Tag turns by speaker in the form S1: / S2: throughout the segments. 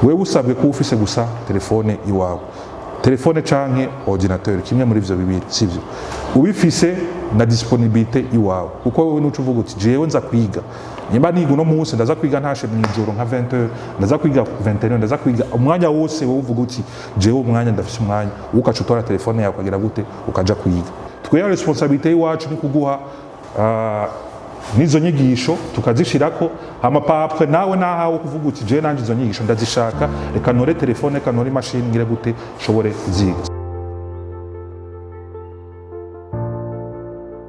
S1: wewe usabwe ko ufise gusa telefone iwawe, telefone canke ordinateur kimwe muri ivyo bibiri sivyo, ubifise na disponibilité iwawe, kuko wewe nucu uvuga uti jewe nza kwiga, nimba niga uno munsi ndaza kwiga ntashe mwijoro nka 20h, ndaza kwiga 21h, ndaza kwiga umwanya wose wowe uvuga uti jewe umwanya ndafise umwanya, ukaca utora telefone yawe ukagira gute ukaja kwiga. Tweye responsabilité iwacu ni kuguha nizo nyigisho tukazishirako amapapwe nawe nahawe kuvuga uti jewe nanje izo nyigisho ndazishaka, reka nore telefone, reka nore machine ngire gute shobore ziga.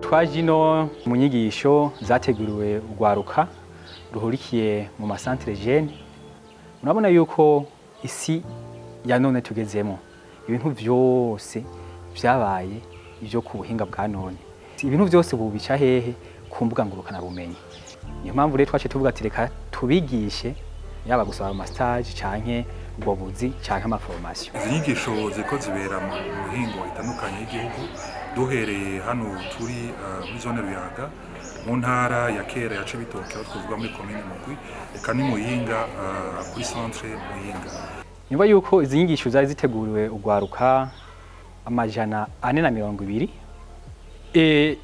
S2: Twajino mu nyigisho zateguriwe urwaruka ruhurikiye mu masantere jeune. Murabona yuko isi ya none tugezemo ibintu byose byabaye ibyo ku buhinga bwa none, ibintu byose bubica hehe ku mbuga ngurukana bumenyi. Niyo mpamvu rero twace tuvuga ati reka tubigishe yaba gusaba ama stage canke ubwo buzi canke ama formation.
S1: Izi nyigisho ziko zibera mu buhingo itandukanye y'igihugu, duhereye hano turi muri zone Ruyaga mu ntara ya kera ya Cibitoke, aho twavuga muri commune Mugwi, eka ni Muyinga kuri centre Muyinga.
S2: Nyuma yuko izi nyigisho zari ziteguriwe urwaruka 420,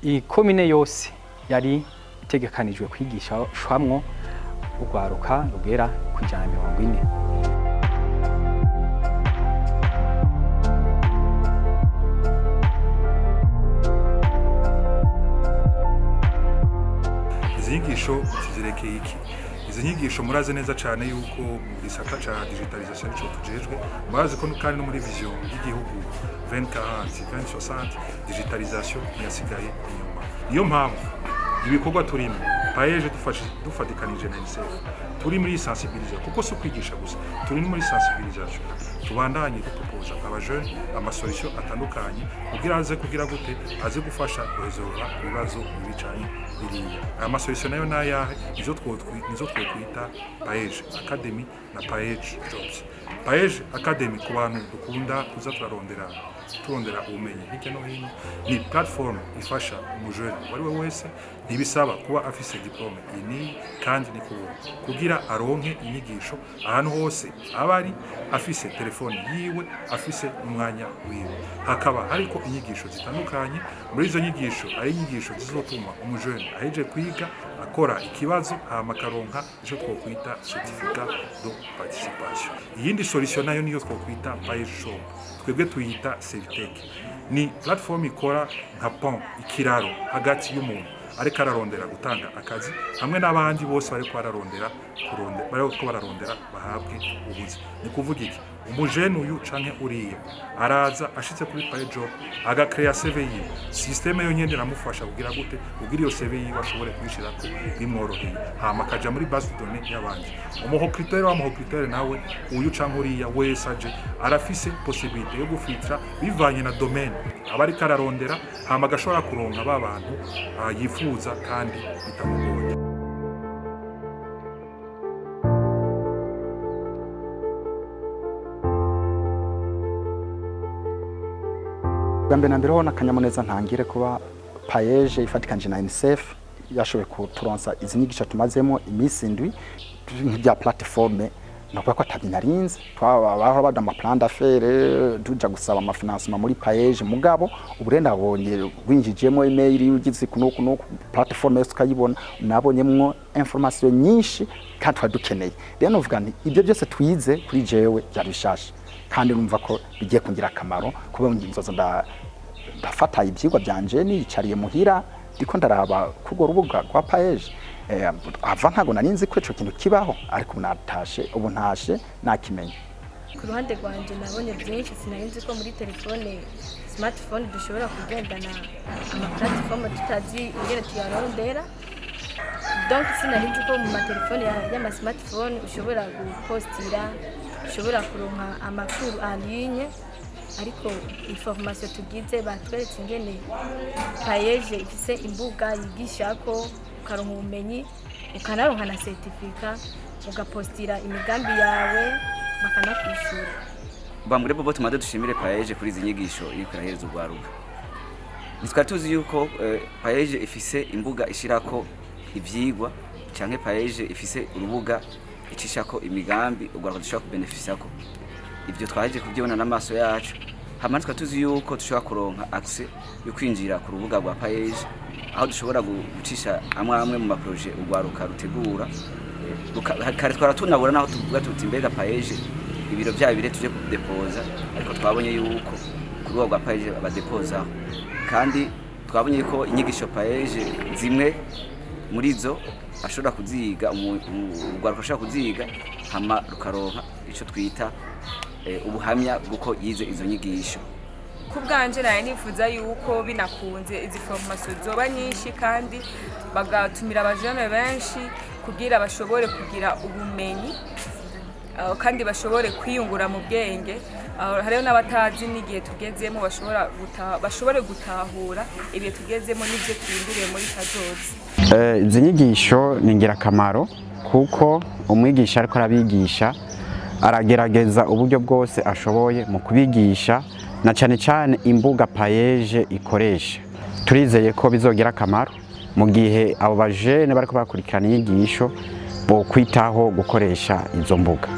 S2: i commune yose yari itegekanijwe kwigisha shwamwo urwaruka rugera ku 140.
S1: Izi nyigisho zirekeye iki? Izi nyigisho muraze neza cyane yuko mu gisata ca digitalisation cyo tujejwe, murazi ko kandi no muri vision y'igihugu 2040 2060 digitalisation yasigaye inyuma. Niyo mpamvu ibikorwa turimo paeje dufatikanije na UNICEF turi muri sensibilisation, kuko so kwigisha gusa, turi muri sensibilisation, tubandanye gupropoza abajene ama solution atandukanye kugira gute aze gufasha kuresolva ibibazo bibicanye biriya. Ama solution nayo nayahe nizo twokwita paeje academy na paeje jobs. Paeje academy ku bantu dukunda kuza turondera ubumenyi hirya no hino, ni platform ifasha umujene wari wese, ntibisaba kuba afise diplome ini kandi ni kugira aronke inyigisho ahantu hose abari, afise telefone yiwe, afise umwanya wiwe. Hakaba hariko inyigisho zitandukanye, muri izo nyigisho ari inyigisho zizotuma umujene aheje kwiga akora ikibazo hama karonka ico twokwita certificat de participation. Iyindi solution nayo niyo twokwita paeje shop, twebwe tuyita Servitech. Ni platform ikora nka pont, ikiraro hagati y'umuntu ariko ararondera gutanga akazi hamwe n'abandi bose bariko bararondera bahabwe ubuzi. Ni kuvuga iki? Umujene uyu canke uriya araza ashitse kuri paeje job agakrea CV yiwe, systeme yo nyene ramufasha kugira gute kugira iyo CV yiwe ashobore kwishirako bimworoheye, hama akaja muri base de données y'abandi. Umuhokritere nawe uyu canke uriya wese aje arafise possibilité yo gufitra bivanye na domaine abari kararondera, hama agashobora kuronka babantu yifuza kandi bitamugoye.
S3: Gambe na mbere ho nakanyamuneza ntangire kuba paeje ifatikanije na UNICEF yashoboye kuturonsa izi nyigisho tumazemo iminsi ndwi bya platforme, nakuba ko atabinarinze twabaho bada ama plan d'affaires tuja gusaba ama financement muri paeje, mugabo uburenda abonye winjijemo email yugize kuno platform yose ukayibona, nabonyemwo information nyinshi kandi twadukeneye. Rero novuga nti ibyo byose twize kuri jewe byari bishasha, kandi numva ko bigiye kungira akamaro kuba nginzoza ndafata ibyigwa byanje nicariye muhira ndiko ndaraba kugo rubuga kwa paeje. Ava ntago narinzi ko ico kintu kibaho, ariko ubu ntashe nakimenye.
S4: Ku ruhande rwanje nabonye byinshi, sinarinzi ko muri telefone smartphone dushobora kugendana ama platform tutazi ingene tuyarondera. Donc sinarinzi ko mu matelefone y'ama smartphone ushobora gupostira, ushobora kuronka amakuru en ligne, ariko information tugize batweretse ingene paeje ifise imbuga yigishako ukaronka ubumenyi, ukanaronka na certificat, ugapostira imigambi yawe bakanakwishura.
S5: Bamure bobo tumade dushimire paeje kuri izi nyigisho iriko irahereza urwaruka. Nitwari tuzi yuko paeje ifise imbuga ishirako ivyigwa canke paeje ifise urubuga icishako imigambi ugwaruka dushobora kubenefisako. Ivyo twaje kuvyibona n'amaso yacu, hama tukaba tuzi yuko dushobora kuronka access yo kwinjira ku rubuga rwa Paeje, aho dushobora gucisha amwe mu maproje ugwaruka rutegura. Kare twaratunabura naho tuvuga tuti mbega Paeje ibiro byayo bire tuje kudepoza, ariko twabonye yuko ku rubuga rwa Paeje badepoza, kandi twabonye ko inyigisho Paeje zimwe muri zo ashobora kuziga ugwaruka ashobora kuziga hama rukaronka ico twita ubuhamya bw'uko yize izo nyigisho.
S6: Ku bwanje naye nifuza yuko binakunze izi formation zoba nyinshi kandi bagatumira abajene benshi kugira bashobore kugira ubumenyi kandi bashobore kwiyungura mu bwenge. Hariho n'abatazi n'igihe tugezemo bashobore gutahura ibihe tugezemo n'ibyo twindiriye muri kazoza.
S7: Izi nyigisho ni ingirakamaro kuko umwigisha ariko arabigisha aragerageza uburyo bwose ashoboye mu kubigisha, na cyane cyane imbuga Paeje ikoresha. Turizeye ko bizogira akamaro mu gihe abo bajene bariko bakurikirana inyigisho bo kwitaho gukoresha izo mbuga.